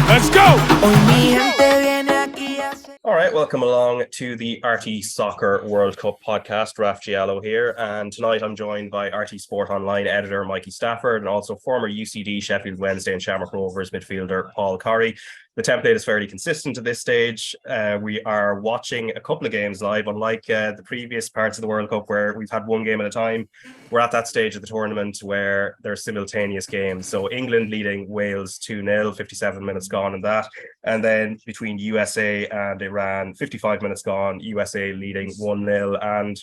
Let's go! All right, welcome along to the RT Soccer World Cup podcast. Raf Diallo here, and tonight I'm joined by RT Sport Online editor Mikey Stafford and also former UCD Sheffield Wednesday and Shamrock Rovers midfielder Paul Corry. The template is fairly consistent at this stage. We are watching a couple of games live, unlike the previous parts of the World Cup where we've had one game at a time. We're at that stage of the tournament where there's simultaneous games. So England leading Wales 2-0, 57 minutes gone in that. And then between USA and Iran, 55 minutes gone, USA leading 1-0.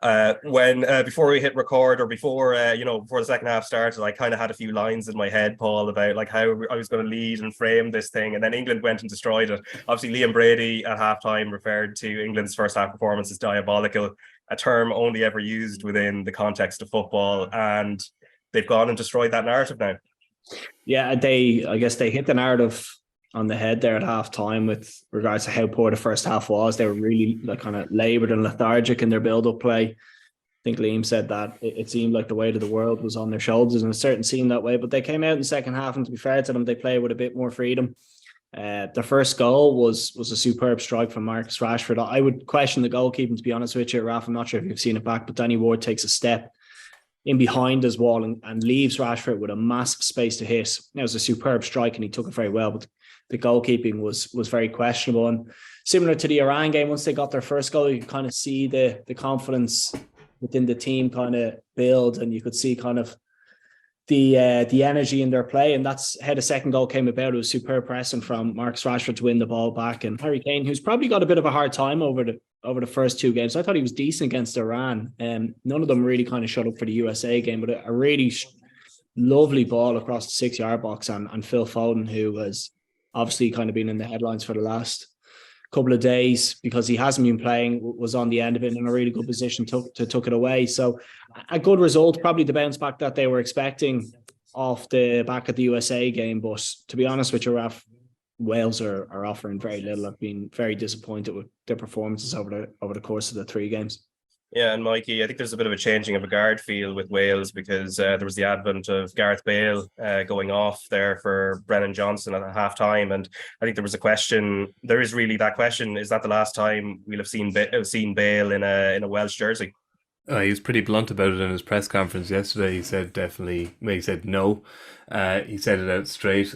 And before we hit record, or before the second half started, I kind of had a few lines in my head, Paul, about like how I was going to lead and frame this thing, and then England went and destroyed it. Obviously, Liam Brady at halftime referred to England's first half performance as diabolical, a term only ever used within the context of football, and they've gone and destroyed that narrative now. Yeah, I guess they hit the narrative on the head there at half time with regards to how poor the first half was. They were really kind of laboured and lethargic in their build-up play. I think Liam said that it seemed like the weight of the world was on their shoulders, and it certainly seemed that way. But they came out in the second half, and to be fair to them, they played with a bit more freedom. Their first goal was a superb strike from Marcus Rashford. I would question the goalkeeping, to be honest with you, Raf. I'm not sure if you've seen it back, but Danny Ward takes a step in behind his wall and leaves Rashford with a massive space to hit. It was a superb strike, and he took it very well, but the goalkeeping was very questionable. And similar to the Iran game, once they got their first goal, you could kind of see the confidence within the team kind of build, and you could see kind of the energy in their play. And that's how the second goal came about. It was superb pressing from Marcus Rashford to win the ball back. And Harry Kane, who's probably got a bit of a hard time over the first two games. I thought he was decent against Iran. None of them really kind of shut up for the USA game, but a really lovely ball across the 6-yard box. And Phil Foden, who was obviously kind of been in the headlines for the last couple of days because he hasn't been playing, was on the end of it in a really good position to took it away. So a good result, probably the bounce back that they were expecting off the back of the USA game. But to be honest with you, Raf, Wales are offering very little. I've been very disappointed with their performances over the course of the three games. Yeah, and Mikey, I think there's a bit of a changing of a guard feel with Wales because there was the advent of Gareth Bale going off there for Brennan Johnson at half-time, and I think there was a question. There is really that question: is that the last time we'll have seen Bale in a Welsh jersey? He was pretty blunt about it in his press conference yesterday. He said definitely. He said no. He said it out straight.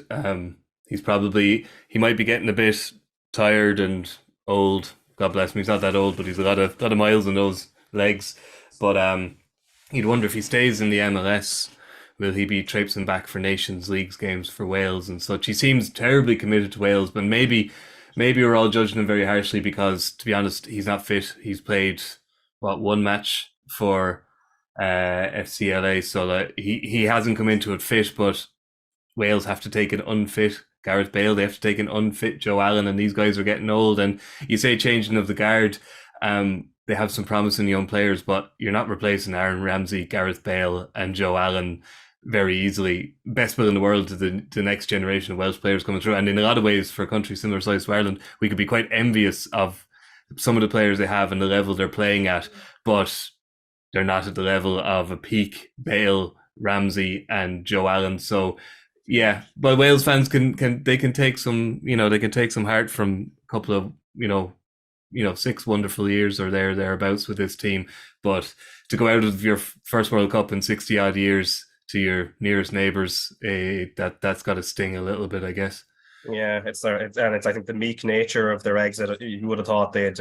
He might be getting a bit tired and old. God bless him. He's not that old, but he's a lot of miles in those legs. But you'd wonder if he stays in the MLS, will he be traipsing back for Nations Leagues games for Wales and such? He seems terribly committed to Wales, but maybe we're all judging him very harshly because, to be honest, he's not fit. He's played one match for FCLA, so he hasn't come into it fit. But Wales have to take an unfit Gareth Bale, they have to take an unfit Joe Allen, and these guys are getting old. And you say changing of the guard, they have some promising young players, but you're not replacing Aaron Ramsey, Gareth Bale and Joe Allen very easily. Best will in the world to the next generation of Welsh players coming through. And in a lot of ways, for a country similar size to Ireland, we could be quite envious of some of the players they have and the level they're playing at, but they're not at the level of a peak Bale, Ramsey and Joe Allen. So yeah, but Wales fans can take some, they can take some heart from a couple of 6 wonderful years or thereabouts with this team. But to go out of your first World Cup in 60 odd years to your nearest neighbours, that's got to sting a little bit, I guess. Yeah, it's I think the meek nature of their exit. You would have thought they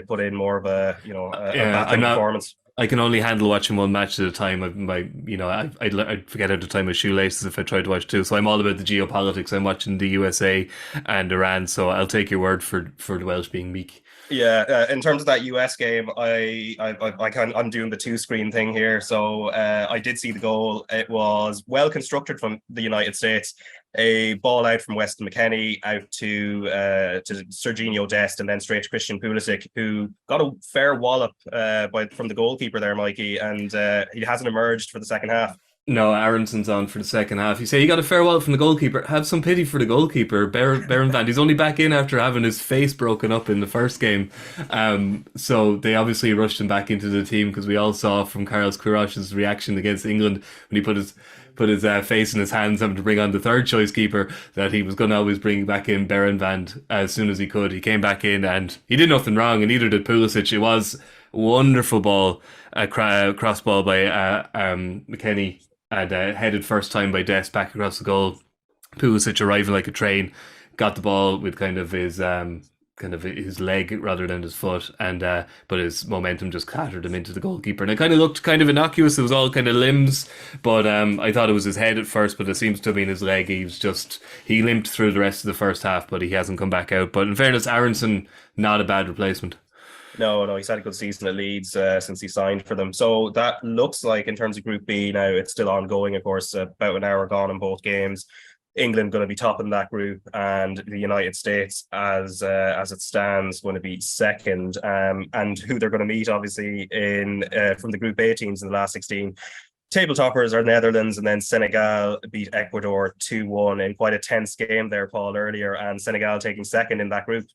put in more of a performance. I can only handle watching one match at a time. I'd forget how to tie my shoelaces if I tried to watch two. So I'm all about the geopolitics. I'm watching the USA and Iran. So I'll take your word for the Welsh being meek. Yeah, in terms of that US game, I'm doing the 2-screen thing here. So I did see the goal. It was well constructed from the United States. A ball out from Weston McKennie out to Serginho Dest and then straight to Christian Pulisic, who got a fair wallop from the goalkeeper there, Mikey, and he hasn't emerged for the second half. No, Aronson's on for the second half. You say he got a farewell from the goalkeeper. Have some pity for the goalkeeper, Baron Van. He's only back in after having his face broken up in the first game. So they obviously rushed him back into the team because we all saw from Carlos Queiroz reaction against England when he put his put his face in his hands, having to bring on the third choice keeper, that he was going to always bring back in Berenvand as soon as he could. He came back in and he did nothing wrong, and neither did Pulisic. It was a wonderful ball, a cross ball by McKennie, and headed first time by Dest back across the goal. Pulisic arriving like a train, got the ball with kind of his leg rather than his foot, and but his momentum just clattered him into the goalkeeper, and it kind of looked kind of innocuous. It was all kind of limbs, but I thought it was his head at first, but it seems to have been his leg. He limped through the rest of the first half, but he hasn't come back out. But in fairness, Aronson, not a bad replacement. No, he's had a good season at Leeds since he signed for them. So that looks like, in terms of Group B now, it's still ongoing. Of course, about an hour gone in both games. England going to be top in that group, and the United States, as it stands, going to be second. And who they're going to meet, obviously, in from the Group A teams in the last 16. Table toppers are Netherlands, and then Senegal beat Ecuador 2-1 in quite a tense game there, Paul, earlier, and Senegal taking second in that group.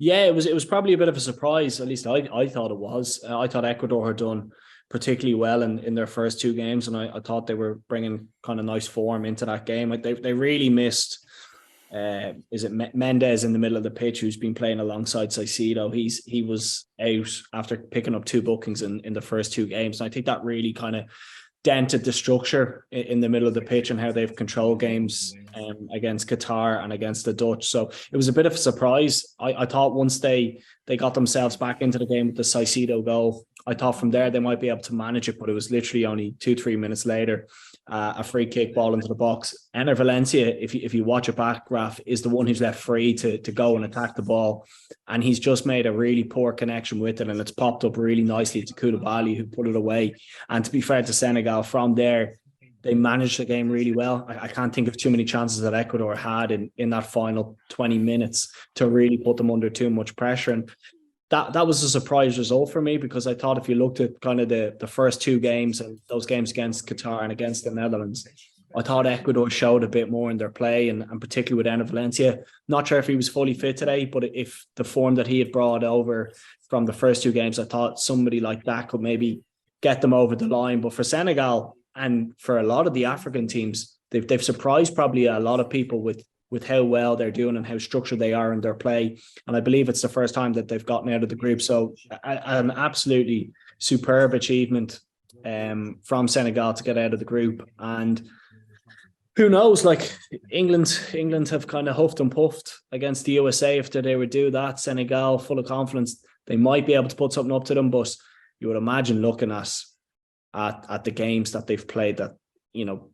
Yeah, it was probably a bit of a surprise. At least I thought it was. I thought Ecuador had done particularly well in their first two games, and I thought they were bringing kind of nice form into that game. Like they really missed. Is it Mendes in the middle of the pitch, who's been playing alongside Caicedo? He was out after picking up 2 bookings in the first 2 games, and I think that really kind of dented the structure in the middle of the pitch and how they've controlled games against Qatar and against the Dutch. So it was a bit of a surprise. I thought once they got themselves back into the game with the Caicedo goal, I thought from there they might be able to manage it, but it was literally only 2-3 minutes later, a free kick ball into the box. Enner Valencia, if you watch it back, Raf, is the one who's left free to go and attack the ball, and he's just made a really poor connection with it, and it's popped up really nicely to Koulibaly, who put it away. And to be fair to Senegal, from there they managed the game really well. I can't think of too many chances that Ecuador had in that final 20 minutes to really put them under too much pressure. And that was a surprise result for me, because I thought if you looked at kind of the first 2 games, and those games against Qatar and against the Netherlands, I thought Ecuador showed a bit more in their play, and particularly with Enner Valencia. Not sure if he was fully fit today, but if the form that he had brought over from the first 2 games, I thought somebody like that could maybe get them over the line. But for Senegal, and for a lot of the African teams, they've surprised probably a lot of people with how well they're doing and how structured they are in their play. And I believe it's the first time that they've gotten out of the group. So an absolutely superb achievement from Senegal to get out of the group. And who knows, like England have kind of huffed and puffed against the USA. If they would do that, Senegal, full of confidence, they might be able to put something up to them. But you would imagine, looking at the games that they've played, that, you know,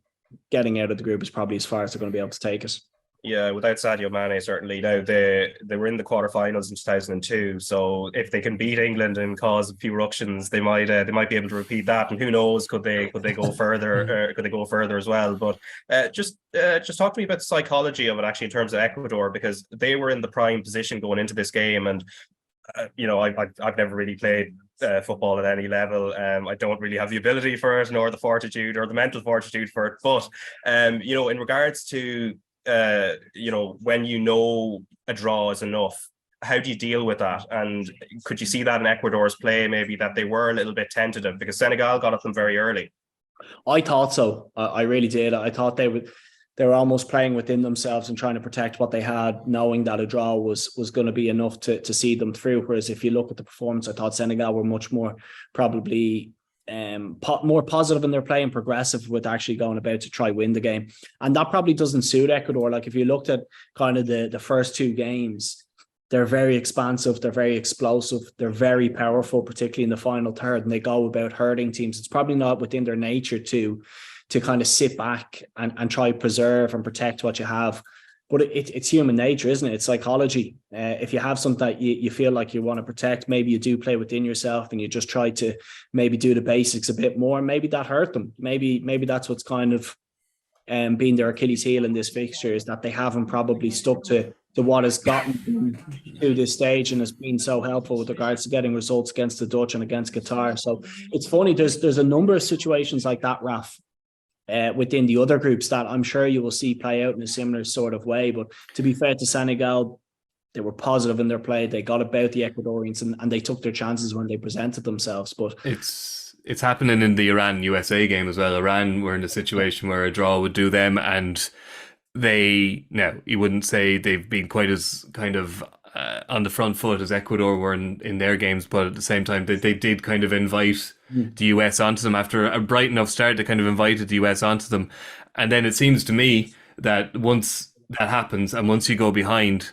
getting out of the group is probably as far as they're going to be able to take it. Yeah, without Sadio Mane, certainly. Now, they were in the quarterfinals in 2002, so if they can beat England and cause a few ructions, they might be able to repeat that. And who knows, could they go further? Could they go further as well? But just talk to me about the psychology of it, actually, in terms of Ecuador, because they were in the prime position going into this game, and I've never really played football at any level. I don't really have the ability for it, nor the fortitude or the mental fortitude for it. But in regards to when a draw is enough, how do you deal with that? And could you see that in Ecuador's play, maybe, that they were a little bit tentative, because Senegal got at them very early? I thought so. I really did. I thought they were almost playing within themselves and trying to protect what they had, knowing that a draw was going to be enough to see them through. Whereas if you look at the performance, I thought Senegal were much more probably more positive in their play and progressive with actually going about to try win the game. And that probably doesn't suit Ecuador. Like if you looked at kind of the first 2 games, they're very expansive, they're very explosive, they're very powerful, particularly in the final third, and they go about hurting teams. It's probably not within their nature to kind of sit back and try preserve and protect what you have. But it's human nature, isn't it? It's psychology. If you have something that you feel like you want to protect, maybe you do play within yourself and you just try to maybe do the basics a bit more. And maybe that hurt them. Maybe that's what's kind of been their Achilles heel in this fixture, is that they haven't probably stuck to what has gotten them to this stage and has been so helpful with regards to getting results against the Dutch and against Qatar. So it's funny, there's a number of situations like that, Raf, within the other groups that I'm sure you will see play out in a similar sort of way. But to be fair to Senegal, they were positive in their play. They got about the Ecuadorians and they took their chances when they presented themselves. But it's it's happening in the Iran-USA game as well. Iran were in a situation where a draw would do them, and you wouldn't say they've been quite as kind of on the front foot as Ecuador were in their games, but at the same time they did kind of invite the US onto them after a bright enough start. They kind of invited the US onto them, and then it seems to me that once that happens and once you go behind,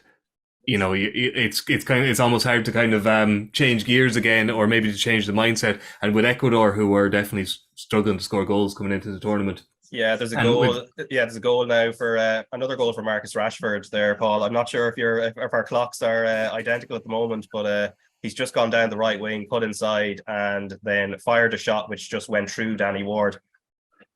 it's almost hard to kind of change gears again, or maybe to change the mindset. And with Ecuador, who were definitely struggling to score goals coming into the tournament. Yeah, there's a goal. There's a goal now for another goal for Marcus Rashford there, Paul. I'm not sure if our clocks are identical at the moment, but he's just gone down the right wing, put inside, and then fired a shot which just went through Danny Ward.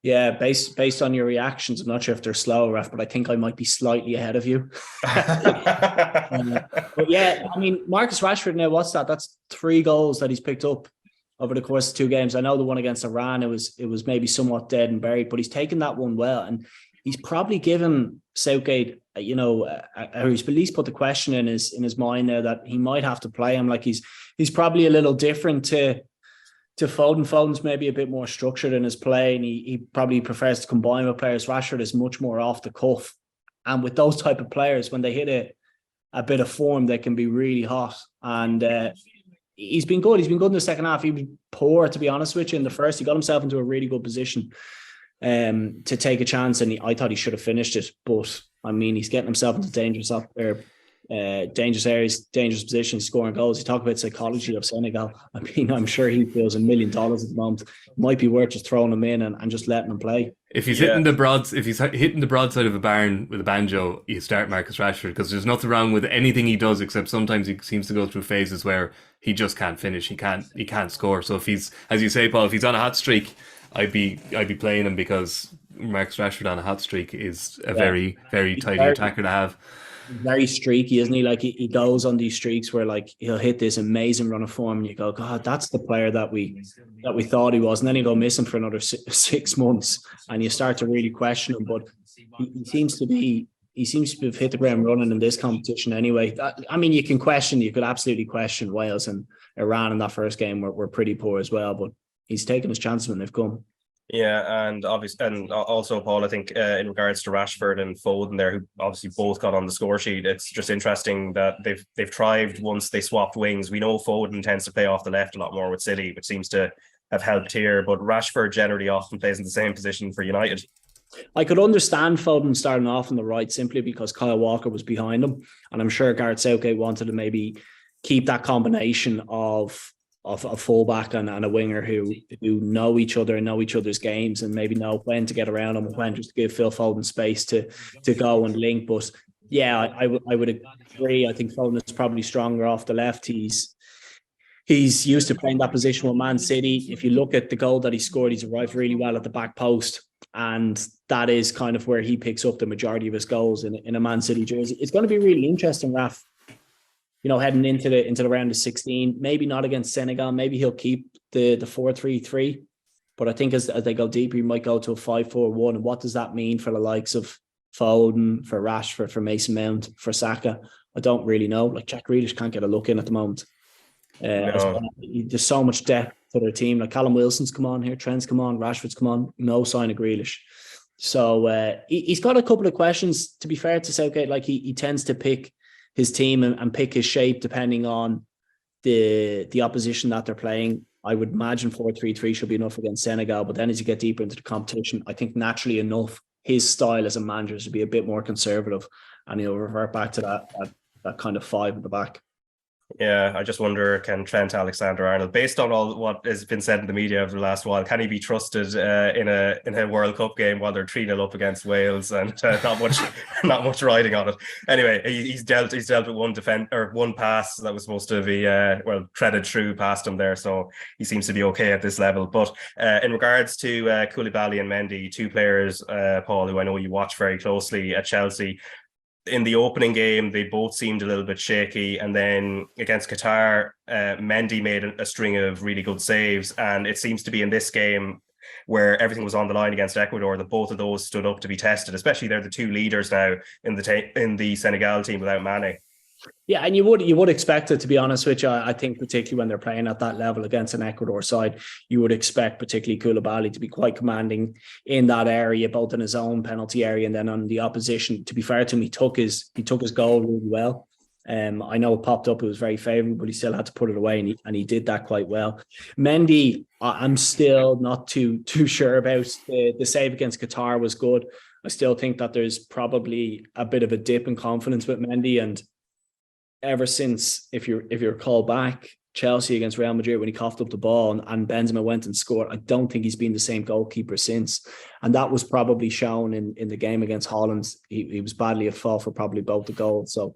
Yeah, based on your reactions, I'm not sure if they're slow, Raf, but I think I might be slightly ahead of you. But yeah, I mean, Marcus Rashford now, what's that? That's 3 goals that he's picked up over the course of 2 games. I know the one against Iran, it was maybe somewhat dead and buried, but he's taken that one well, and he's probably given Southgate, or he's at least put the question in his mind now that he might have to play him. Like he's probably a little different to Foden. Foden's maybe a bit more structured in his play, and he probably prefers to combine with players. Rashford is much more off the cuff, and with those type of players, when they hit a bit of form, they can be really hot. And he's been good. He's been good in the second half. He was poor, to be honest with you, in the first. He got himself into a really good position to take a chance, and I thought he should have finished it. But I mean, he's getting himself into dangerous areas, dangerous positions, scoring goals. You talk about psychology of Senegal. I mean, I'm sure he feels $1 million at the moment. It might be worth just throwing him in and just letting him play. If he's hitting the broadside of a barn with a banjo, you start Marcus Rashford, because there's nothing wrong with anything he does, except sometimes he seems to go through phases where he just can't finish. He can't score. So if he's, as you say, Paul, if he's on a hot streak, I'd be playing him, because Marcus Rashford on a hot streak is a very, very tidy attacker to have. Very streaky, isn't he? Like he goes on these streaks where like he'll hit this amazing run of form, and you go, God, that's the player that we thought he was, and then he'll go missing for another 6 months, and you start to really question him. But he seems to have hit the ground running in this competition anyway. I mean, you could absolutely question Wales and Iran in that first game were pretty poor as well, but he's taken his chances when they've come. Yeah, and obviously, and also, Paul, I think in regards to Rashford and Foden there, who obviously both got on the score sheet, it's just interesting that they've thrived once they swapped wings. We know Foden tends to play off the left a lot more with City, which seems to have helped here, but Rashford generally often plays in the same position for United. I could understand Foden starting off on the right simply because Kyle Walker was behind him, and I'm sure Gareth Southgate wanted to maybe keep that combination of a fullback and a winger who know each other and know each other's games, and maybe know when to get around them and when just to give Phil Foden space to go and link. But yeah, I would agree. I think Foden is probably stronger off the left. He's used to playing that position with Man City. If you look at the goal that he scored, he's arrived really well at the back post, and that is kind of where he picks up the majority of his goals in a Man City jersey. It's going to be really interesting, Raf, heading into the round of 16, maybe not against Senegal. Maybe he'll keep the 4-3-3, but I think as they go deeper, he might go to a 5-4-1. And what does that mean for the likes of Foden, for Rashford, for Mason Mount, for Saka? I don't really know. Like Jack Grealish can't get a look in at the moment. There's so much depth to their team. Like Callum Wilson's come on here, Trent's come on, Rashford's come on. No sign of Grealish. So he's got a couple of questions. To be fair to Southgate, like he tends to pick his team and pick his shape depending on the opposition that they're playing. I would imagine 4-3-3 should be enough against Senegal, but then as you get deeper into the competition, I think naturally enough, his style as a manager should be a bit more conservative, and he'll revert back to that kind of 5 at the back. Yeah, I just wonder, can Trent Alexander-Arnold, based on all what has been said in the media over the last while, can he be trusted in a World Cup game while they're 3-0 up against Wales and not much riding on it? Anyway, he's dealt with one pass that was supposed to be threaded through past him there, so he seems to be okay at this level. But in regards to Koulibaly and Mendy, 2 players, Paul, who I know you watch very closely at Chelsea. In the opening game, they both seemed a little bit shaky. And then against Qatar, Mendy made a string of really good saves. And it seems to be in this game where everything was on the line against Ecuador that both of those stood up to be tested, especially they're the 2 leaders now in the Senegal team without Mane. Yeah, and you would expect it, to be honest with you. I think particularly when they're playing at that level against an Ecuador side, you would expect particularly Koulibaly to be quite commanding in that area, both in his own penalty area and then on the opposition. To be fair to him, he took his goal really well. I know it popped up; it was very favourable, but he still had to put it away, and he did that quite well. Mendy, I'm still not too sure about. The save against Qatar was good. I still think that there's probably a bit of a dip in confidence with Mendy, and ever since, if you recall back, Chelsea against Real Madrid when he coughed up the ball and Benzema went and scored, I don't think he's been the same goalkeeper since. And that was probably shown in the game against Holland. He was badly at fault for probably both the goals. So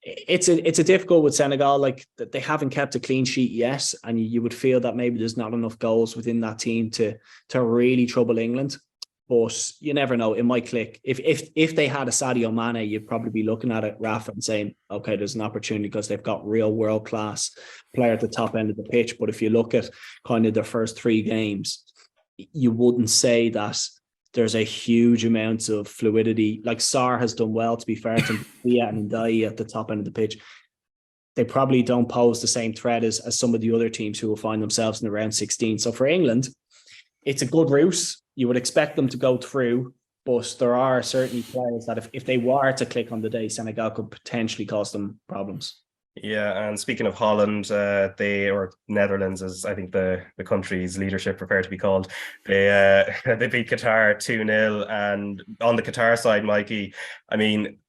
it's a difficult with Senegal. Like, they haven't kept a clean sheet yet, and you would feel that maybe there's not enough goals within that team to really trouble England. But you never know; it might click. If they had a Sadio Mane, you'd probably be looking at it, Rafa, and saying, "Okay, there's an opportunity," because they've got real world class player at the top end of the pitch. But if you look at kind of their first 3 games, you wouldn't say that there's a huge amount of fluidity. Like, Sarr has done well, to be fair to Mia and Ndai at the top end of the pitch. They probably don't pose the same threat as some of the other teams who will find themselves in the round 16. So for England, it's a good route. You would expect them to go through, but there are certainly players that if they were to click on the day, Senegal could potentially cause them problems. Yeah, and speaking of Holland, or Netherlands, as I think the country's leadership prefer to be called, they beat Qatar 2-0, and on the Qatar side, Mikey, I mean,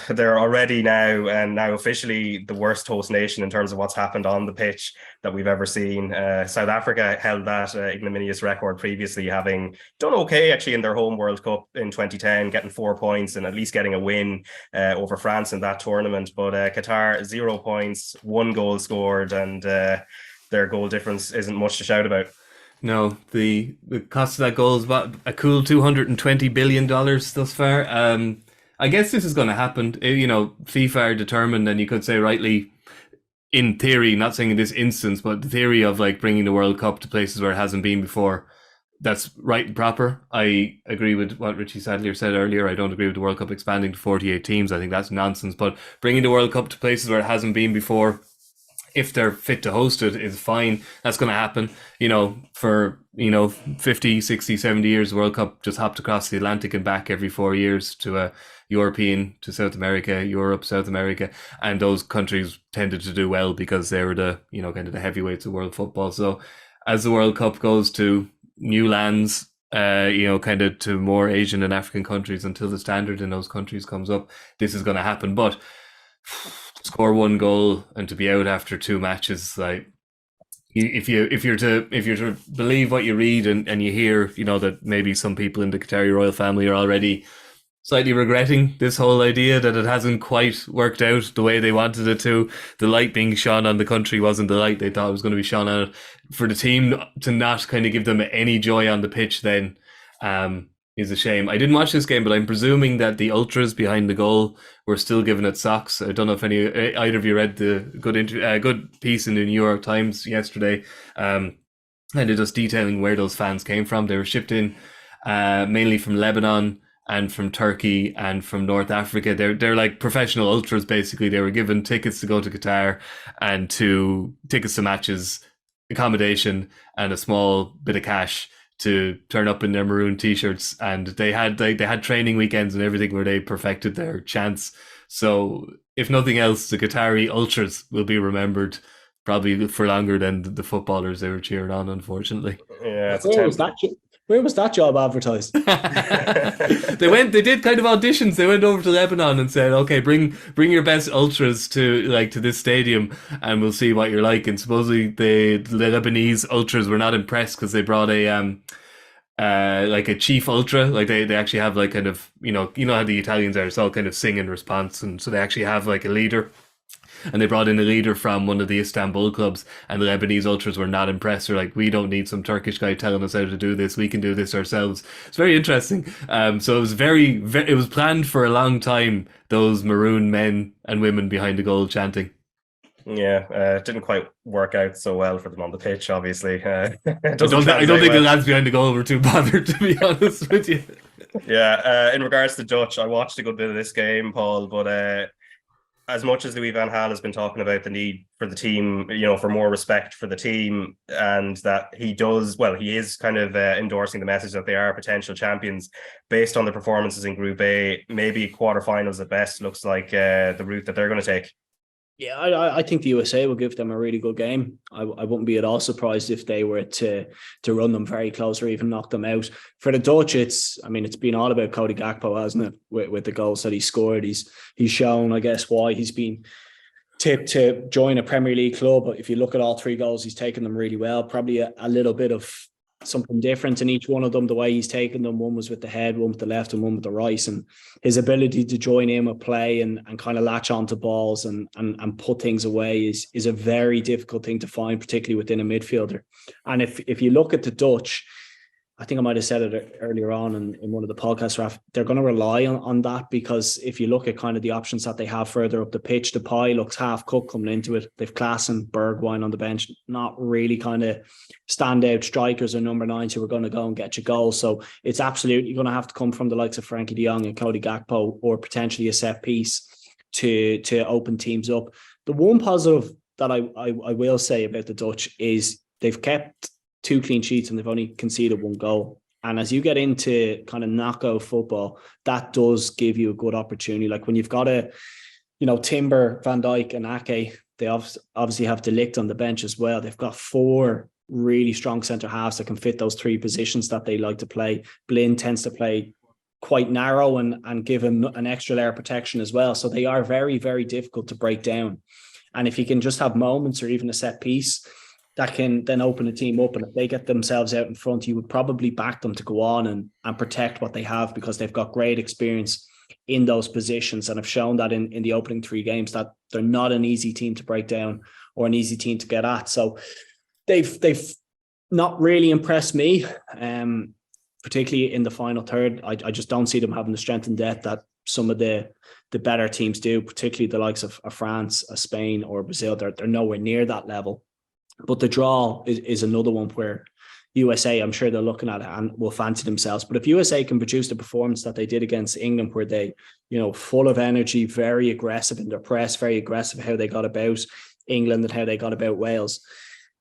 they're already now officially the worst host nation in terms of what's happened on the pitch that we've ever seen. South Africa held that ignominious record previously, having done okay actually in their home World Cup in 2010, getting 4 points and at least getting a win over France in that tournament. But Qatar, 0 points, 1 goal scored, and their goal difference isn't much to shout about. No, the cost of that goal is about a cool $220 billion thus far. I guess this is going to happen. You know, FIFA are determined, and you could say rightly, in theory, not saying in this instance, but the theory of like bringing the World Cup to places where it hasn't been before, that's right and proper. I agree with what Richie Sadlier said earlier. I don't agree with the World Cup expanding to 48 teams. I think that's nonsense. But bringing the World Cup to places where it hasn't been before, if they're fit to host it, is fine. That's going to happen. You know, for 50, 60, 70 years, the World Cup just hopped across the Atlantic and back every 4 years to a European, to South America, Europe, South America, and those countries tended to do well because they were the kind of the heavyweights of world football. So as the World Cup goes to new lands, kind of to more Asian and African countries, until the standard in those countries comes up, this is going to happen. But to score 1 goal and to be out after 2 matches, like, if you're to believe what you read and you hear, that maybe some people in the Qatari royal family are already slightly regretting this whole idea that it hasn't quite worked out the way they wanted it to. The light being shone on the country wasn't the light they thought it was going to be shone on it. For the team to not kind of give them any joy on the pitch then is a shame. I didn't watch this game, but I'm presuming that the ultras behind the goal were still giving it socks. I don't know if either of you read the good piece in the New York Times yesterday, and they're just detailing where those fans came from. They were shipped in mainly from Lebanon and from Turkey and from North Africa. They're like professional ultras, basically. They were given tickets to go to Qatar and tickets to matches, accommodation, and a small bit of cash to turn up in their maroon t-shirts. And they had training weekends and everything where they perfected their chants. So if nothing else, the Qatari ultras will be remembered probably for longer than the footballers they were cheering on, unfortunately. Yeah, Where was that job advertised? They did kind of auditions. They went over to Lebanon and said, "Okay, bring your best ultras to this stadium, and we'll see what you're like." And supposedly the Lebanese ultras were not impressed because they brought a chief ultra. Like they actually have like kind of how the Italians are. It's all kind of sing in response, and so they actually have like a leader. And they brought in a leader from one of the Istanbul clubs, and the Lebanese ultras were not impressed. They're like, "We don't need some Turkish guy telling us how to do this. We can do this ourselves." It's very interesting. So it was it was planned for a long time, those maroon men and women behind the goal chanting. Yeah, it didn't quite work out so well for them on the pitch, obviously. I don't think the lads behind the goal were too bothered, to be honest with you. Yeah, in regards to Dutch, I watched a good bit of this game, Paul, but as much as Louis van Gaal has been talking about the need for the team, for more respect for the team, and that he is kind of endorsing the message that they are potential champions based on the performances in Group A. Maybe quarterfinals at best looks like the route that they're going to take. Yeah, I think the USA will give them a really good game. I wouldn't be at all surprised if they were to run them very close or even knock them out. For the Dutch, it's been all about Cody Gakpo, hasn't it? With the goals that he scored, he's shown, I guess, why he's been tipped to join a Premier League club. But if you look at all 3 goals, he's taken them really well. Probably a little bit of something different in each one of them, the way he's taken them. One was with the head, one with the left, and one with the right. And his ability to join in with play and kind of latch onto balls and put things away is a very difficult thing to find, particularly within a midfielder. And if you look at the Dutch, I think I might have said it earlier on in one of the podcasts, Raf, they're going to rely on that, because if you look at kind of the options that they have further up the pitch, the pie looks half cooked coming into it. They've Klaassen, Bergwijn on the bench, not really kind of standout strikers or number 9s who are going to go and get you goals. So it's absolutely going to have to come from the likes of Frankie de Jong and Cody Gakpo, or potentially a set piece to open teams up. The one positive that I will say about the Dutch is they've kept 2 clean sheets and they've only conceded 1 goal. And as you get into kind of knockout football, that does give you a good opportunity. Like when you've got Timber, Van Dijk and Ake, they obviously have De Ligt on the bench as well. They've got 4 really strong centre halves that can fit those 3 positions that they like to play. Blin tends to play quite narrow and give him an extra layer of protection as well. So they are very, very difficult to break down. And if you can just have moments or even a set piece that can then open a team up, and if they get themselves out in front, you would probably back them to go on and protect what they have, because they've got great experience in those positions and have shown that in the opening 3 games that they're not an easy team to break down or an easy team to get at. So they've not really impressed me, particularly in the final third. I just don't see them having the strength and depth that some of the better teams do, particularly the likes of France, Spain or Brazil. They're nowhere near that level. But the draw is another one where USA, I'm sure they're looking at it and will fancy themselves. But if USA can produce the performance that they did against England, where they, full of energy, very aggressive in their press, very aggressive how they got about England and how they got about Wales,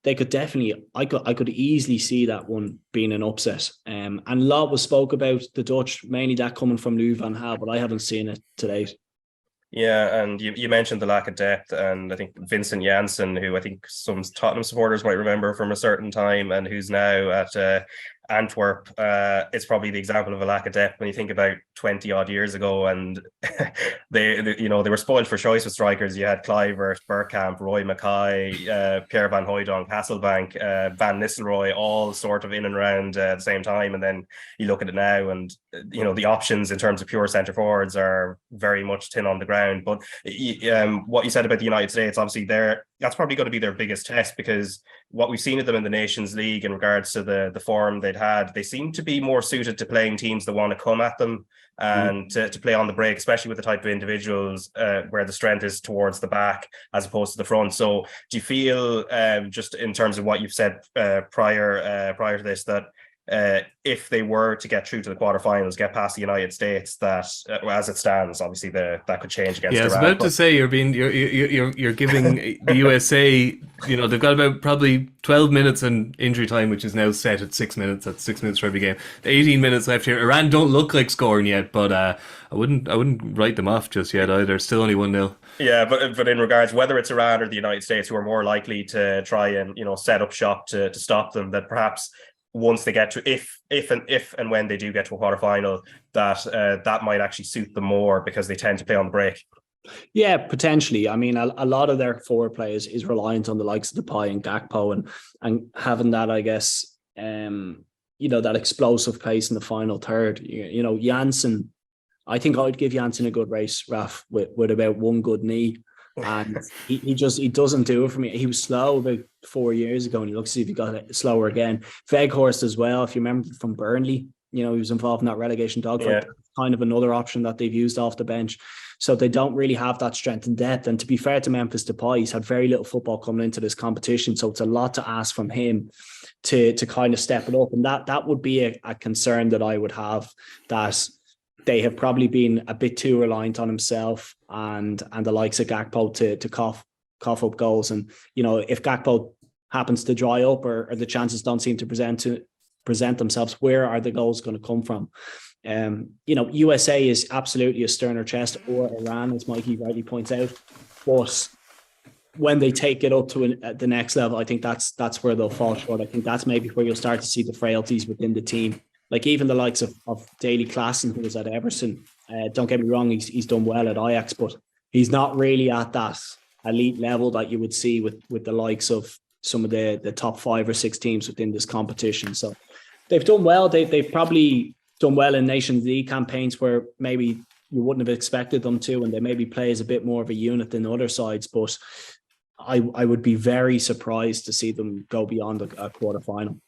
they could definitely, I could easily see that one being an upset. And a lot was spoke about the Dutch, mainly that coming from Louis van Gaal, but I haven't seen it to date. Yeah, and you mentioned the lack of depth, and I think Vincent Janssen, who I think some Tottenham supporters might remember from a certain time, and who's now at Antwerp, it's probably the example of a lack of depth when you think about 20 odd years ago, and they were spoiled for choice with strikers. You had Kluivert, Bergkamp, Roy Mackay, Pierre van Hooijdonk, Hasselbank, Van Nistelrooy, all sort of in and around at the same time. And then you look at it now, and the options in terms of pure centre forwards are very much thin on the ground. But what you said about the United States, obviously that's probably going to be their biggest test, because what we've seen of them in the Nations League in regards to the form they'd had, they seem to be more suited to playing teams that want to come at them and to play on the break, especially with the type of individuals where the strength is towards the back as opposed to the front. So do you feel, just in terms of what you've said prior to this, that if they were to get through to the quarterfinals, get past the United States, that as it stands, obviously that could change against Iran. I was about to say you're giving the USA, they've got about probably 12 minutes in injury time, which is now set at 6 minutes. That's 6 minutes for every game. 18 minutes left here. Iran don't look like scoring yet, but I wouldn't write them off just yet either. Still only 1-0. Yeah, but in regards, whether it's Iran or the United States, who are more likely to try and set up shop to stop them, that perhaps once they get to, if and when they do get to a quarterfinal, that might actually suit them more, because they tend to play on the break. Yeah, potentially. I mean, a lot of their forward play is reliant on the likes of Depay and Gakpo, and having that, I guess, that explosive pace in the final third. Janssen, I think I'd give Janssen a good race, Raf, with about one good knee. And he doesn't do it for me. He was slow about 4 years ago, and he looks as if he got it slower again. Weghorst as well, if you remember from Burnley, he was involved in that relegation dogfight. Yeah. Kind of another option that they've used off the bench. So they don't really have that strength and depth. And to be fair to Memphis Depay, he's had very little football coming into this competition, so it's a lot to ask from him to kind of step it up. And that would be a concern that I would have, that they have probably been a bit too reliant on himself and the likes of Gakpo to cough up goals. And, if Gakpo happens to dry up or the chances don't seem to present themselves, where are the goals going to come from? USA is absolutely a sterner chest, or Iran, as Mikey rightly points out. But when they take it up to the next level, I think that's where they'll fall short. I think that's maybe where you'll start to see the frailties within the team. Like even the likes of Daly Klassen, who was at Everton. Don't get me wrong, he's done well at Ajax, but he's not really at that elite level that you would see with the likes of some of the top 5 or 6 teams within this competition. So they've done well. They've probably done well in Nations League campaigns where maybe you wouldn't have expected them to, and they maybe play as a bit more of a unit than other sides. But I would be very surprised to see them go beyond a quarter-final.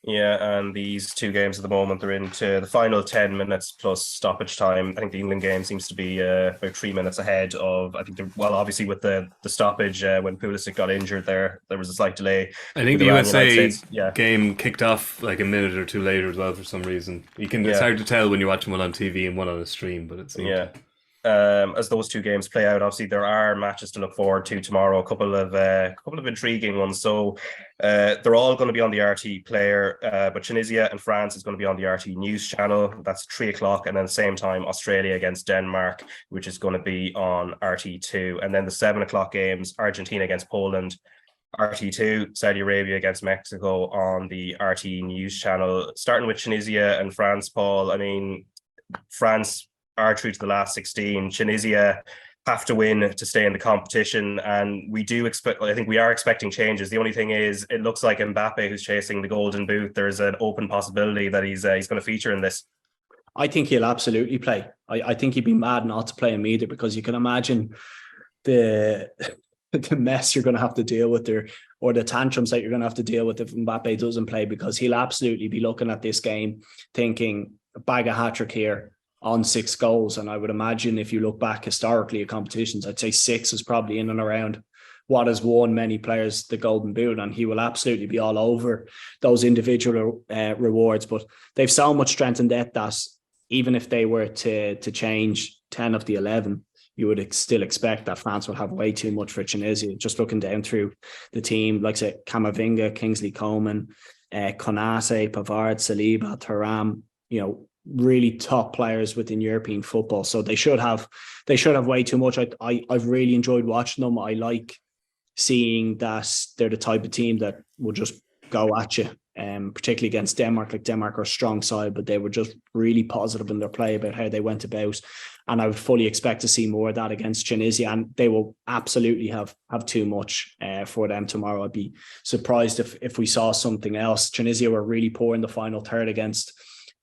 Yeah, and these 2 games at the moment, they're into the final 10 minutes plus stoppage time. I think the England game seems to be about 3 minutes ahead of, I think, obviously with the stoppage when Pulisic got injured there was a slight delay. I think the USA game kicked off like a minute or 2 later as well for some reason. It's hard to tell when you're watching one on TV and one on a stream, but it seems as those 2 games play out, obviously there are matches to look forward to tomorrow. A couple of intriguing ones. So they're all going to be on the RT player, but Tunisia and France is going to be on the RT News channel. That's 3:00, and then same time Australia against Denmark, which is going to be on RT2, and then the 7:00 games: Argentina against Poland, RT2, Saudi Arabia against Mexico on the RT News channel. Starting with Tunisia and France, Paul. I mean, France are through to the last 16. Tunisia have to win to stay in the competition, and we are expecting changes. The only thing is, it looks like Mbappe, who's chasing the golden boot, there's an open possibility that he's going to feature in this. I think he'll absolutely play. I think he'd be mad not to play him either, because you can imagine the mess you're going to have to deal with there, or the tantrums that you're going to have to deal with if Mbappe doesn't play, because he'll absolutely be looking at this game thinking, bag a hat-trick here on 6 goals. And I would imagine if you look back historically at competitions, I'd say 6 is probably in and around what has won many players the golden boot, and he will absolutely be all over those individual rewards. But they've so much strength in depth that even if they were to change 10 of the 11, you would still expect that France will have way too much for Tunisia. Just looking down through the team, like say Camavinga, Kingsley Coman, Konate, Pavard, Saliba, Thuram, really top players within European football. So they should have way too much. I've really enjoyed watching them. I like seeing that they're the type of team that will just go at you, particularly against Denmark. Like, Denmark are a strong side, but they were just really positive in their play about how they went about. And I would fully expect to see more of that against Tunisia, and they will absolutely have too much for them tomorrow. I'd be surprised if we saw something else. Tunisia were really poor in the final third against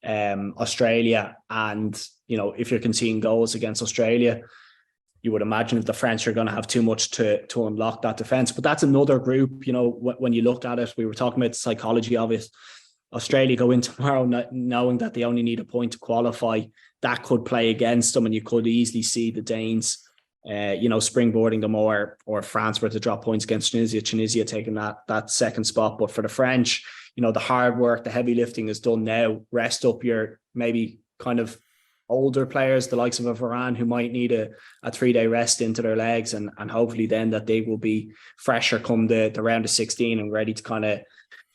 Australia, and if you're conceding goals against Australia, you would imagine that the French are going to have too much to unlock that defense. But that's another group. When you looked at it, we were talking about the psychology of it. Australia go in tomorrow knowing that they only need a point to qualify. That could play against them, and you could easily see the Danes springboarding them, or France were to drop points against Tunisia taking that second spot. But for the French, the hard work, the heavy lifting is done now. Rest up your maybe kind of older players, the likes of a Varane, who might need a 3-day rest into their legs, and hopefully then that they will be fresher come the round of 16 and ready to kind of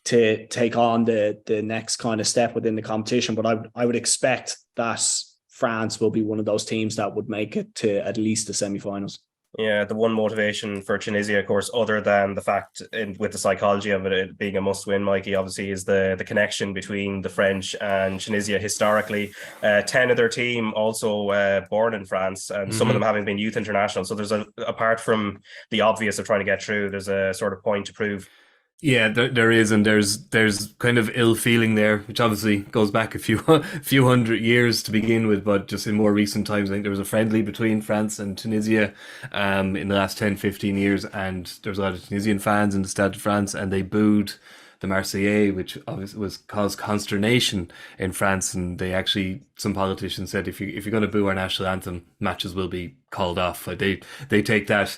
to take on the next kind of step within the competition. But I would expect that France will be one of those teams that would make it to at least the semi-finals. Yeah, the one motivation for Tunisia, of course, other than the fact with the psychology of it being a must-win, Mikey, obviously, is the connection between the French and Tunisia historically. 10 of their team also born in France, and some of them having been youth international. So there's apart from the obvious of trying to get through, there's a sort of point to prove. Yeah, there is, and there's kind of ill feeling there, which obviously goes back a few hundred years to begin with, but just in more recent times, I think there was a friendly between France and Tunisia in the last 10, 15 years, and there was a lot of Tunisian fans in the Stade de France, and they booed the Marseillaise, which obviously caused consternation in France, and some politicians said if you're going to boo our national anthem, matches will be called off. Like they take that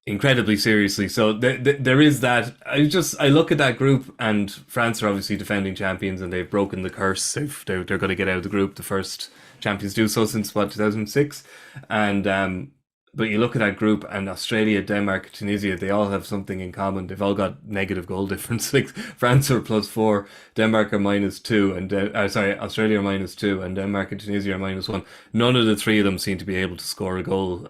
incredibly seriously. So there is that. I look at that group, and France are obviously defending champions, and they've broken the curse. They're going to get out of the group the first champions do so since 2006, and but you look at that group, and Australia, Denmark, Tunisia, they all have something in common. They've all got negative goal difference. Like France are +4, Denmark are -2, and Australia are -2, and Denmark and Tunisia are -1. None of the three of them seem to be able to score a goal.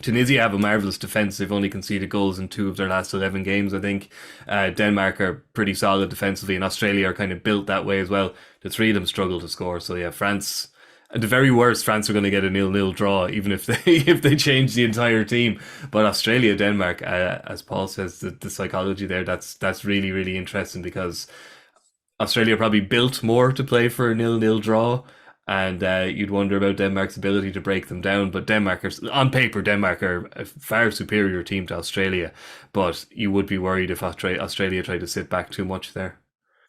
Tunisia have a marvellous defence. They've only conceded goals in 2 of their last 11 games, I think. Denmark are pretty solid defensively, and Australia are kind of built that way as well. The three of them struggle to score. So yeah, France, at the very worst, France are going to get a 0-0 draw, even if they if they change the entire team. But Australia, Denmark, as Paul says, the psychology there, that's really, really interesting, because Australia probably built more to play for a 0-0 draw. And you'd wonder about Denmark's ability to break them down. But on paper, Denmark are a far superior team to Australia. But you would be worried if Australia tried to sit back too much there.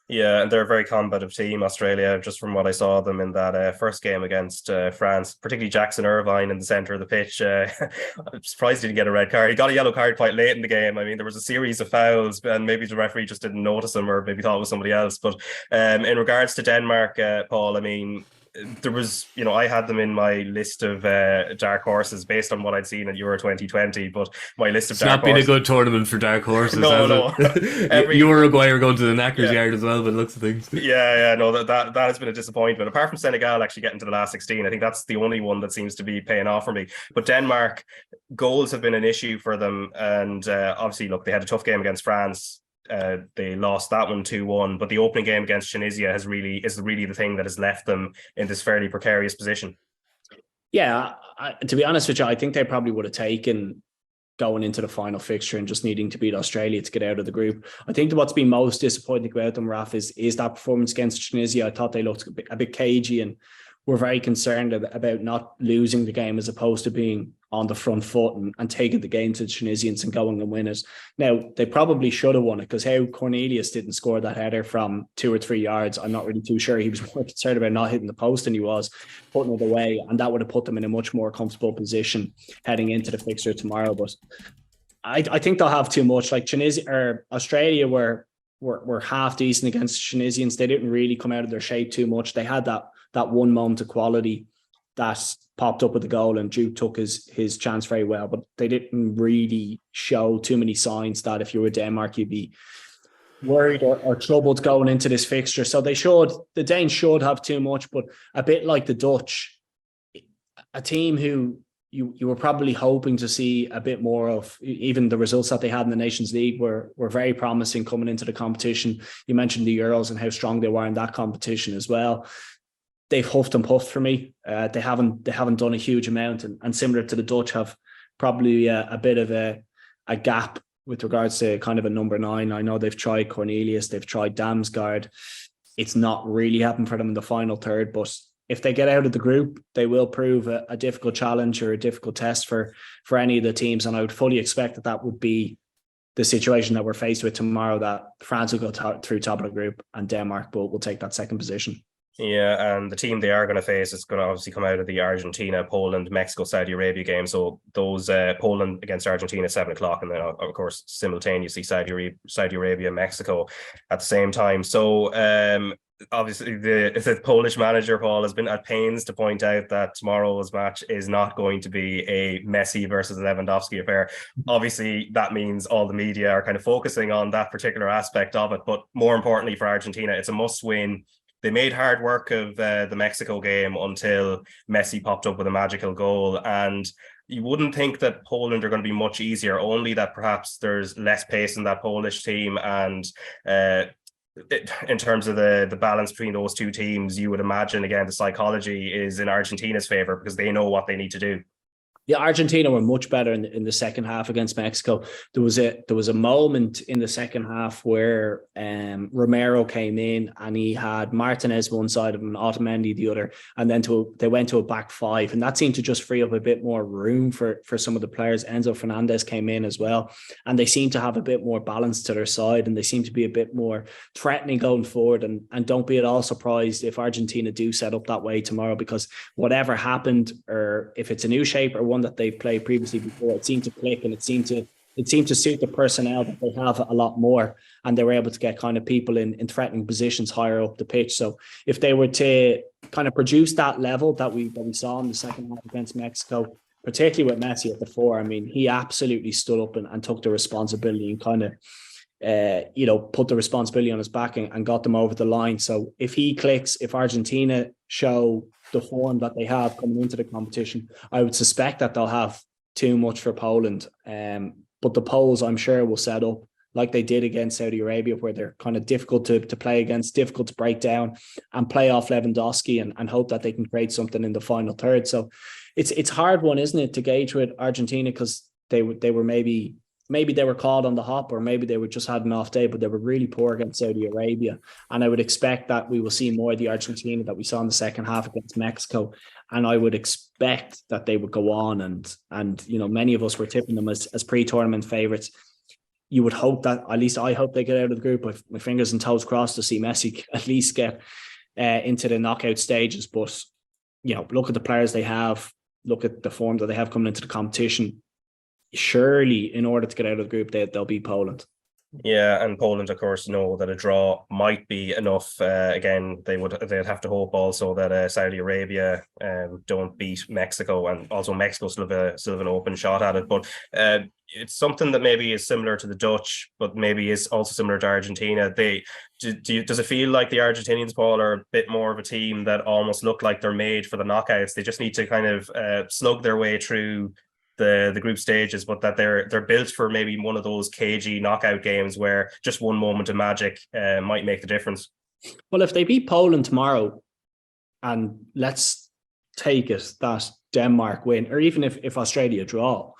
Yeah, and they're a very combative team, Australia, just from what I saw them in that first game against France, particularly Jackson Irvine in the centre of the pitch. I'm surprised he didn't get a red card. He got a yellow card quite late in the game. I mean, there was a series of fouls, and maybe the referee just didn't notice him, or maybe thought it was somebody else. But in regards to Denmark, Paul, I mean, there was, I had them in my list of dark horses based on what I'd seen at Euro 2020, but my list of dark horses... It's not been a good tournament for dark horses, no. Uruguay are going to the knackers yard as well, but it looks of things. No, that has been a disappointment. Apart from Senegal actually getting to the last 16, I think that's the only one that seems to be paying off for me. But Denmark, goals have been an issue for them, and obviously, look, they had a tough game against France. They lost that one 2-1, but the opening game against Tunisia is really the thing that has left them in this fairly precarious position. Yeah, to be honest with you, I think they probably would have taken going into the final fixture and just needing to beat Australia to get out of the group. I think that what's been most disappointing about them, Raf, is that performance against Tunisia. I thought they looked a bit cagey, and were very concerned about not losing the game, as opposed to being on the front foot and taking the game to the Tunisians and going and win it. Now, they probably should have won it, because how Cornelius didn't score that header from 2 or 3 yards, I'm not really too sure. He was more concerned about not hitting the post than he was putting it away, and that would have put them in a much more comfortable position heading into the fixture tomorrow. But I think they'll have too much. Like Tunisia or Australia were half decent against Tunisians. They didn't really come out of their shape too much. They had that one moment of quality that popped up with the goal, and Duke took his chance very well, but they didn't really show too many signs that if you were Denmark, you'd be worried or troubled going into this fixture. So the Danes should have too much, but a bit like the Dutch, a team who you were probably hoping to see a bit more of. Even the results that they had in the Nations League were very promising coming into the competition. You mentioned the Euros and how strong they were in that competition as well. They've huffed and puffed for me. They haven't done a huge amount, and similar to the Dutch, have probably a bit of a gap with regards to kind of a number 9. I know they've tried Cornelius, they've tried Damsgaard. It's not really happened for them in the final third, but if they get out of the group, they will prove a difficult challenge or a difficult test for any of the teams. And I would fully expect that would be the situation that we're faced with tomorrow, that France will go through top of the group and Denmark will take that second position. Yeah, and the team they are going to face is going to obviously come out of the Argentina, Poland, Mexico, Saudi Arabia game. So those Poland against Argentina 7:00, and then of course simultaneously Saudi Arabia, Mexico at the same time. So obviously the Polish manager, Paul, has been at pains to point out that tomorrow's match is not going to be a Messi versus Lewandowski affair. Obviously, that means all the media are kind of focusing on that particular aspect of it. But more importantly for Argentina, it's a must-win. They made hard work of the Mexico game until Messi popped up with a magical goal. And you wouldn't think that Poland are going to be much easier, only that perhaps there's less pace in that Polish team. And in terms of the balance between those two teams, you would imagine, again, the psychology is in Argentina's favour, because they know what they need to do. Yeah, Argentina were much better in the second half against Mexico. There was a moment in the second half where Romero came in and he had Martinez one side of him, Otamendi the other, and then they went to a back 5, and that seemed to just free up a bit more room for some of the players. Enzo Fernandez came in as well, and they seem to have a bit more balance to their side, and they seem to be a bit more threatening going forward. And don't be at all surprised if Argentina do set up that way tomorrow, because whatever happened, or if it's a new shape or one that they've played previously before, it seemed to click and it seemed to it seemed to suit the personnel that they have a lot more, and they were able to get kind of people in threatening positions higher up the pitch. So if they were to kind of produce that level that we saw in the second half against Mexico, particularly with Messi at the fore, I mean, he absolutely stood up and took the responsibility and kind of put the responsibility on his back and got them over the line. So if he clicks, if Argentina show the form that they have coming into the competition, I would suspect that they'll have too much for Poland. But the Poles, I'm sure, will set up like they did against Saudi Arabia, where they're kind of difficult to play against, difficult to break down, and play off Lewandowski and hope that they can create something in the final third. So it's hard one, isn't it, to gauge with Argentina, because they were maybe they were called on the hop, or maybe they were just had an off day, but they were really poor against Saudi Arabia. And I would expect that we will see more of the Argentina that we saw in the second half against Mexico. And I would expect that they would go on and many of us were tipping them as pre-tournament favourites. You would hope that, at least I hope, they get out of the group with my fingers and toes crossed to see Messi at least get into the knockout stages. But, look at the players they have, look at the form that they have coming into the competition. Surely, in order to get out of the group, they'll beat Poland. Yeah, and Poland, of course, know that a draw might be enough. Again, they'd have to hope also that Saudi Arabia don't beat Mexico, and also Mexico still have an open shot at it. But it's something that maybe is similar to the Dutch, but maybe is also similar to Argentina. Does it feel like the Argentinians, Paul, are a bit more of a team that almost look like they're made for the knockouts? They just need to kind of slug their way through the group stages, but that they're built for maybe one of those cagey knockout games where just one moment of magic might make the difference. Well, if they beat Poland tomorrow, and let's take it that Denmark win, or even if Australia draw,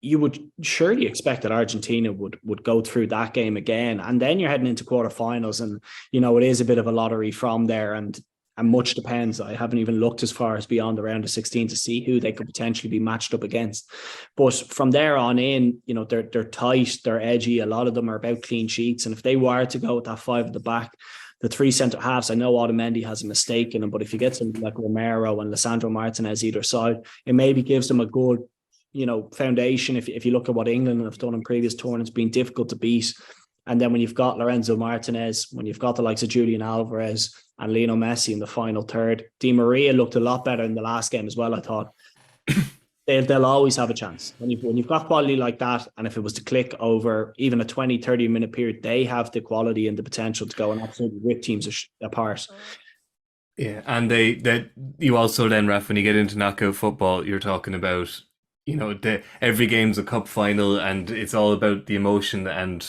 you would surely expect that Argentina would go through that game again, and then you're heading into quarterfinals, and it is a bit of a lottery from there, and much depends. I haven't even looked as far as beyond the round of 16 to see who they could potentially be matched up against. But from there on in, they're tight, they're edgy. A lot of them are about clean sheets. And if they were to go with that five at the back, the three centre halves, I know Otamendi has a mistake in him, but if you get somebody like Romero and Lisandro Martinez either side, it maybe gives them a good, foundation. If you look at what England have done in previous tournaments, been difficult to beat. And then when you've got Lorenzo Martinez, when you've got the likes of Julian Alvarez and Lionel Messi in the final third, Di Maria looked a lot better in the last game as well, I thought. They'll always have a chance. When you've got quality like that, and if it was to click over even a 20, 30-minute period, they have the quality and the potential to go and absolutely rip teams apart. Yeah, and you also then, Raf, when you get into knockout football, you're talking about, every game's a cup final, and it's all about the emotion. And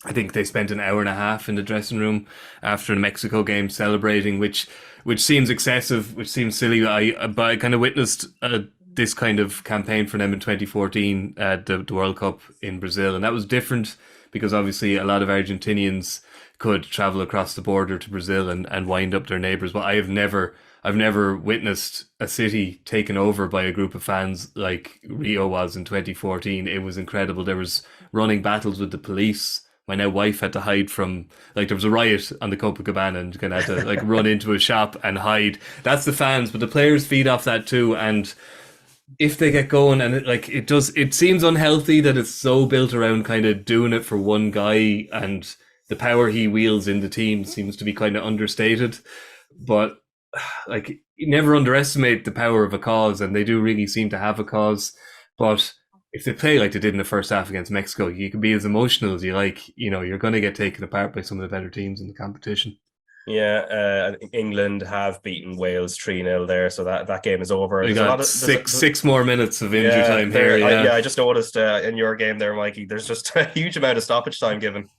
I think they spent an hour and a half in the dressing room after the Mexico game celebrating, which seems excessive, which seems silly. But I kind of witnessed this kind of campaign for them in 2014 at the World Cup in Brazil, and that was different because obviously a lot of Argentinians could travel across the border to Brazil and wind up their neighbours. But I've never witnessed a city taken over by a group of fans like Rio was in 2014. It was incredible. There was running battles with the police. My now wife had to hide from, there was a riot on the Copacabana and kind of had to run into a shop and hide. That's the fans, but the players feed off that too. And if they get going, and it seems unhealthy that it's so built around kind of doing it for one guy, and the power he wields in the team seems to be kind of understated. But you never underestimate the power of a cause, and they do really seem to have a cause. But if they play like they did in the first half against Mexico, you can be as emotional as you like. You're going to get taken apart by some of the better teams in the competition. Yeah, England have beaten Wales 3-0 there, so that game is over. We got six more minutes of injury time here. I just noticed in your game there, Mikey, there's just a huge amount of stoppage time given.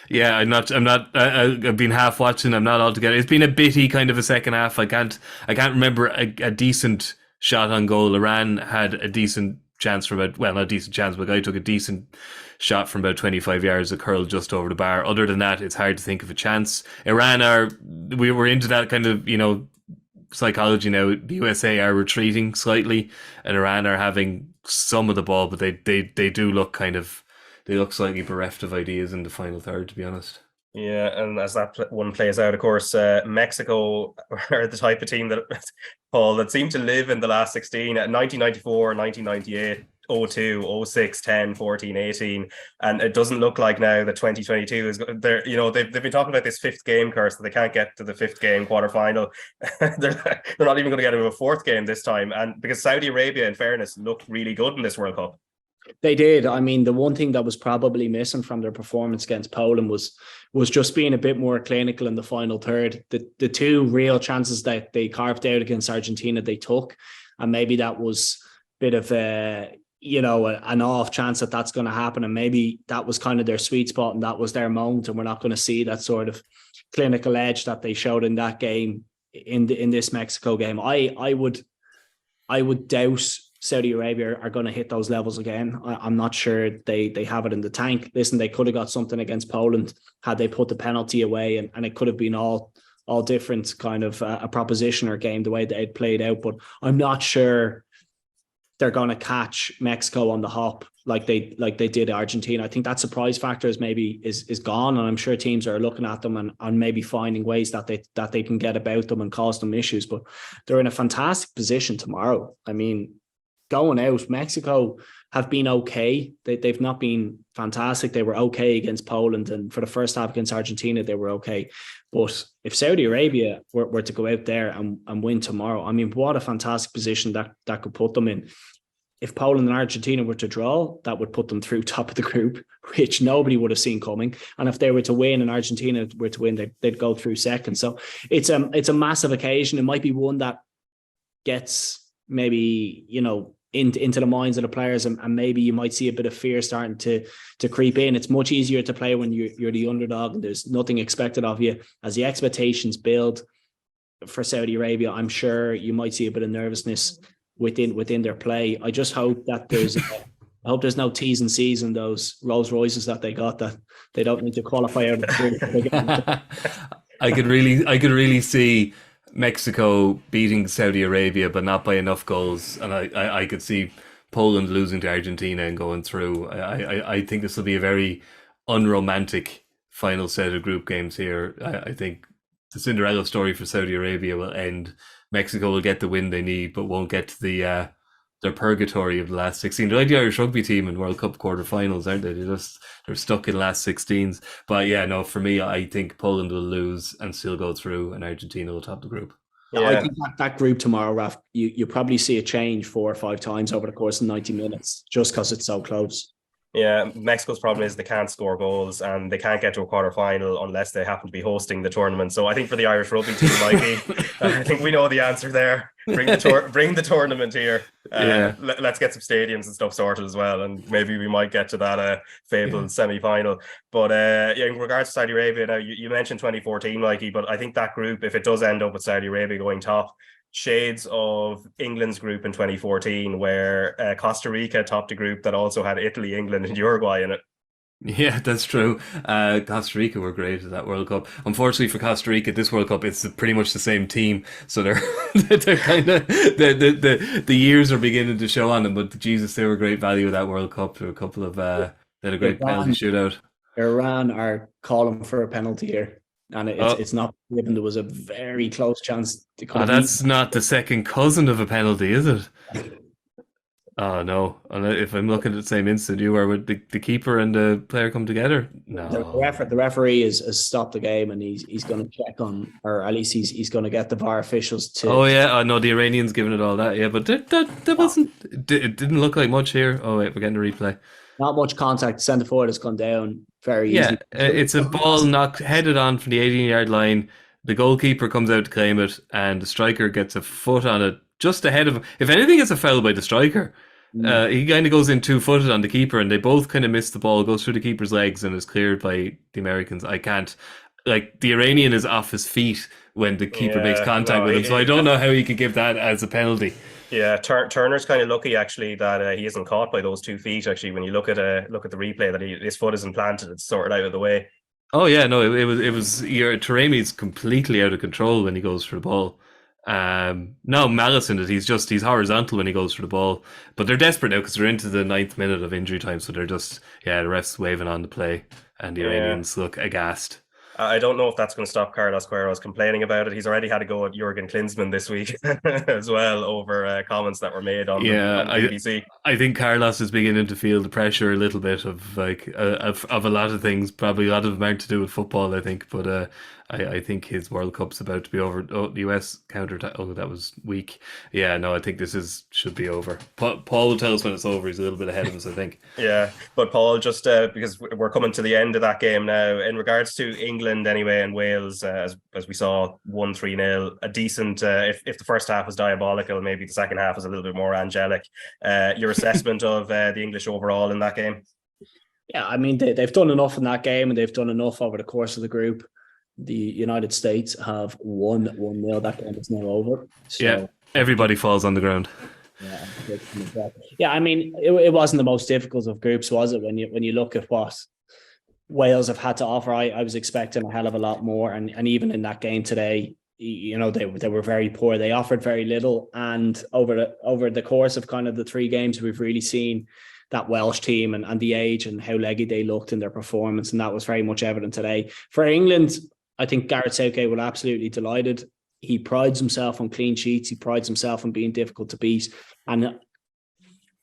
Yeah, I've been half watching. I'm not altogether. It's been a bitty kind of a second half. I can't remember a decent shot on goal. Iran had a decent chance from not a decent chance, but a guy took a decent shot from about 25 yards, a curl just over the bar. Other than that, it's hard to think of a chance. We were into that kind of, psychology now. The USA are retreating slightly, and Iran are having some of the ball, but they do look they look slightly bereft of ideas in the final third, to be honest. Yeah, and as that one plays out, of course, Mexico are the type of team that, Paul, that seemed to live in the last 16. 1994, 1998, 02, 06, 10, 14, 18, and it doesn't look like now that 2022 is there. You know, they've been talking about this fifth game curse, that they can't get to the fifth game quarterfinal. they're not even going to get to a fourth game this time, and because Saudi Arabia, in fairness, looked really good in this World Cup. They did. I mean, the one thing that was probably missing from their performance against Poland was just being a bit more clinical in the final third. The two real chances that they carved out against Argentina, they took, and maybe that was a bit of an off chance that that's going to happen, and maybe that was kind of their sweet spot and that was their moment, and we're not going to see that sort of clinical edge that they showed in that game in this Mexico game. I would doubt Saudi Arabia are going to hit those levels again. I'm not sure they have it in the tank. Listen, they could have got something against Poland had they put the penalty away, and it could have been all different kind of a proposition or game the way they had played out. But I'm not sure they're going to catch Mexico on the hop like they did Argentina. I think that surprise factor is gone, and I'm sure teams are looking at them and maybe finding ways that they can get about them and cause them issues. But they're in a fantastic position tomorrow. I mean, going out, Mexico have been okay. They've not been fantastic. They were okay against Poland, and for the first half against Argentina, they were okay. But if Saudi Arabia were to go out there and win tomorrow, I mean, what a fantastic position that could put them in. If Poland and Argentina were to draw, that would put them through top of the group, which nobody would have seen coming. And if they were to win and Argentina were to win, they'd go through second. So it's a massive occasion. It might be one that gets maybe, into the minds of the players, and maybe you might see a bit of fear starting to creep in. It's much easier to play when you're the underdog and there's nothing expected of you. As the expectations build for Saudi Arabia, I'm sure you might see a bit of nervousness within their play. I just hope that there's no T's and C's in those Rolls Royces that they got, that they don't need to qualify out of the I could really see Mexico beating Saudi Arabia, but not by enough goals, and I could see Poland losing to Argentina and going through. I think this will be a very unromantic final set of group games here. I think the Cinderella story for Saudi Arabia will end. Mexico will get the win they need, but won't get to their purgatory of the last 16. They're like the Irish rugby team in World Cup quarterfinals, aren't they? They're stuck in last 16s. But yeah, no, for me, I think Poland will lose and still go through, and Argentina will top the group. Yeah. I think that group tomorrow, Raf, you probably see a change 4 or 5 times over the course of 90 minutes, just because it's so close. Yeah, Mexico's problem is they can't score goals and they can't get to a quarterfinal unless they happen to be hosting the tournament. So I think for the Irish rugby team, Mikey, I think we know the answer there. Bring the tournament here. Let's get some stadiums and stuff sorted as well, and maybe we might get to that fabled semi-final. But in regards to Saudi Arabia, now you mentioned 2014, Mikey, but I think that group, if it does end up with Saudi Arabia going top, shades of England's group in 2014, where Costa Rica topped a group that also had Italy, England, and Uruguay in it. Yeah, that's true. Costa Rica were great at that World Cup. Unfortunately for Costa Rica, this World Cup, it's pretty much the same team, so they're kind of the years are beginning to show on them. But Jesus, they were great value at that World Cup. There were a couple of they had a great penalty shootout. Iran are calling for a penalty here. And it's not given. There was a very close chance. That's not the second cousin of a penalty, is it? Oh, no. If I'm looking at the same instant you are, with the keeper and the player come together? No. The referee has stopped the game, and he's going to check on, or at least he's going to get the VAR officials to... Oh, yeah. I know the Iranians giving it all that. Yeah, but that wasn't... It didn't look like much here. Oh, wait, we're getting a replay. Not much contact. Centre forward has gone down very easily. Yeah, it's a ball headed on from the 18-yard line. The goalkeeper comes out to claim it, and the striker gets a foot on it just ahead of him. If anything, it's a foul by the striker. He kind of goes in 2-footed on the keeper, and they both kind of miss the ball, goes through the keeper's legs, and is cleared by the Americans. I can't... Like, the Iranian is off his feet when the keeper makes contact with him, so I don't know how he could give that as a penalty. Yeah, Turner's kind of lucky actually that he isn't caught by those 2 feet. Actually, when you look at the replay, that his foot isn't planted, it's sorted out of the way. Oh yeah, no, it was Taremi's completely out of control when he goes for the ball. No malice in it. He's horizontal when he goes for the ball. But they're desperate now because they're into the 9th minute of injury time, so they're just the refs waving on the play, and the Iranians look aghast. I don't know if that's going to stop Carlos Queiroz complaining about it. He's already had a go at Jurgen Klinsmann this week as well over comments that were made on Yeah, the BBC. I think Carlos is beginning to feel the pressure a little bit of of a lot of things. Probably a lot of them aren't to do with football, I think. But I think his World Cup's about to be over. Oh, the US counter. Oh, that was weak. Yeah, no, I think should be over. Paul will tell us when it's over. He's a little bit ahead of us, I think. Yeah, but Paul, just because we're coming to the end of that game now, in regards to England anyway and Wales, as we saw 1-3-0, a decent. If the first half was diabolical, maybe the second half was a little bit more angelic. Your assessment of the English overall in that game? Yeah, I mean they've done enough in that game, and they've done enough over the course of the group. The United States have won 1-0. That game is now over. So, yeah, everybody falls on the ground. Yeah, I mean, it wasn't the most difficult of groups, was it? When you look at what Wales have had to offer, I was expecting a hell of a lot more, and even in that game today, you know, they were very poor. They offered very little, and over the course of kind of the three games, we've really seen that Welsh team and the age and how leggy they looked in their performance, and that was very much evident today. For England, I think Gareth Southgate will absolutely delighted. He prides himself on clean sheets. He prides himself on being difficult to beat. And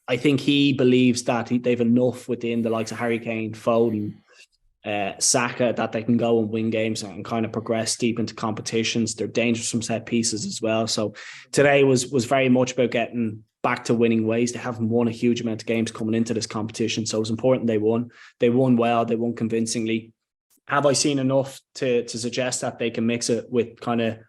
I think he believes that they've enough within the likes of Harry Kane, Foden, Saka, that they can go and win games and kind of progress deep into competitions. They're dangerous from set pieces as well. So today was very much about getting back to winning ways. They haven't won a huge amount of games coming into this competition. So it's important they won. They won well. They won convincingly. Have I seen enough to suggest that they can mix it with kind of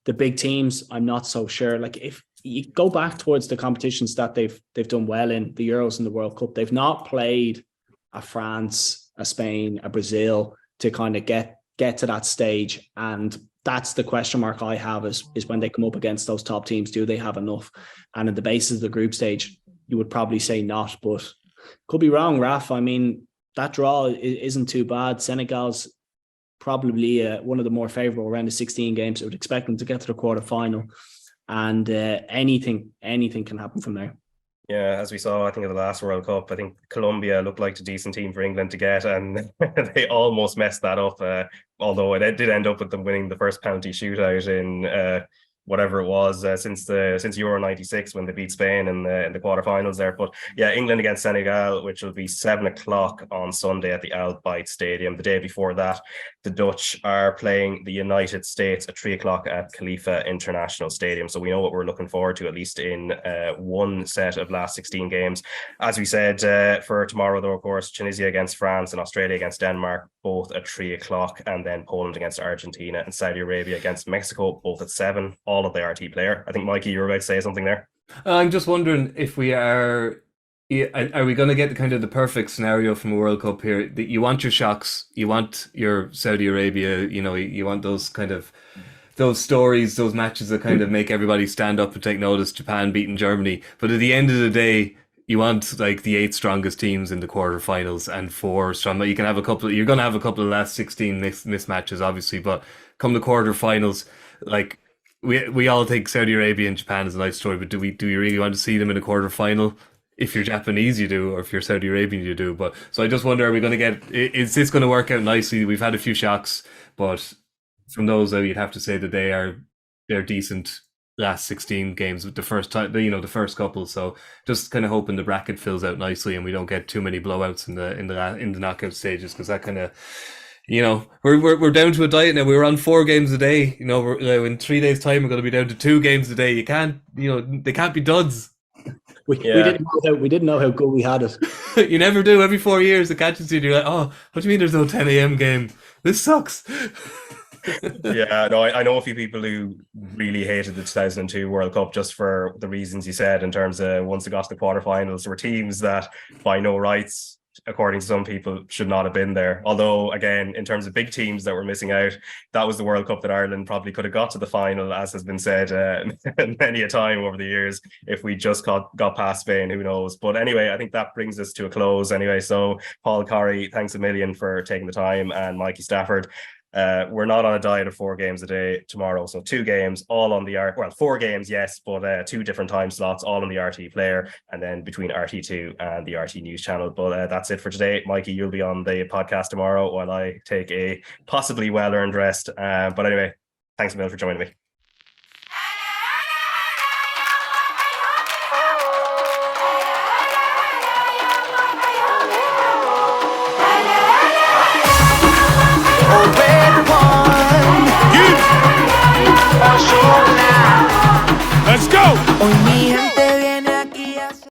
the big teams? I'm not so sure. Like, if you go back towards the competitions that they've done well in, the Euros and the World Cup, they've not played a France, a Spain, a Brazil to kind of get to that stage. And that's the question mark I have is when they come up against those top teams, do they have enough? And at the basis of the group stage, you would probably say not, but could be wrong, Raf. I mean, that draw isn't too bad. Senegal's probably one of the more favourable around the 16 games. I would expect them to get to the quarter-final. And anything can happen from there. Yeah, as we saw, I think, of the last World Cup, I think Colombia looked like a decent team for England to get, and they almost messed that up, although it did end up with them winning the first penalty shootout in whatever it was since Euro 96 when they beat Spain in the quarterfinals there. But yeah, England against Senegal, which will be 7:00 on Sunday at the Al Bayt Stadium. The day before that, the Dutch are playing the United States at 3:00 at Khalifa International Stadium. So we know what we're looking forward to, at least in one set of last 16 games. As we said, for tomorrow, though, of course, Tunisia against France and Australia against Denmark, both at 3:00, and then Poland against Argentina and Saudi Arabia against Mexico, both at 7:00. All of the RT player. I think, Mikey, you were about to say something there. I'm just wondering if we are we going to get kind of the perfect scenario from a World Cup here? That you want your shocks, you want your Saudi Arabia, you know, you want those kind of those stories, those matches that kind of make everybody stand up and take notice. Japan beating Germany, but at the end of the day, you want like the 8 strongest teams in the quarterfinals and 4 strong. You can have a couple. You're going to have a couple of last 16 mismatches, obviously, but come the quarterfinals, like. We all think Saudi Arabia and Japan is a nice story, but do you really want to see them in a quarterfinal? If you're Japanese, you do, or if you're Saudi Arabian, you do. But so I just wonder, are we going to get? Is this going to work out nicely? We've had a few shocks, but from those, you'd have to say that they're decent last 16 games with the first time, the first couple. So just kind of hoping the bracket fills out nicely and we don't get too many blowouts in the knockout stages, because that kind of. You know, we're down to a diet now. We were on 4 games a day. You know, we're in 3 days' time, we're going to be down to 2 games a day. You can't, they can't be duds. We didn't know how good we had it. You never do. Every 4 years, it catches you. And you're like, oh, what do you mean? There's no 10 a.m. game? This sucks. Yeah, no, I know a few people who really hated the 2002 World Cup just for the reasons you said. In terms of once it got to the quarterfinals, there were teams that by no rights, according to some people, should not have been there. Although, again, in terms of big teams that were missing out, that was the World Cup that Ireland probably could have got to the final, as has been said many a time over the years. If we just got past Spain, who knows? But anyway, I think that brings us to a close anyway. So, Paul, Corry, thanks a million for taking the time, and Mikey Stafford. We're not on a diet of 4 games a day tomorrow. So 2 games, all on the well, 4 games, yes, but 2 different time slots, all on the RT player, and then between RT2 and the RT News channel. But that's it for today. Mikey, you'll be on the podcast tomorrow while I take a possibly well-earned rest. But anyway, thanks a million for joining me. Let's go!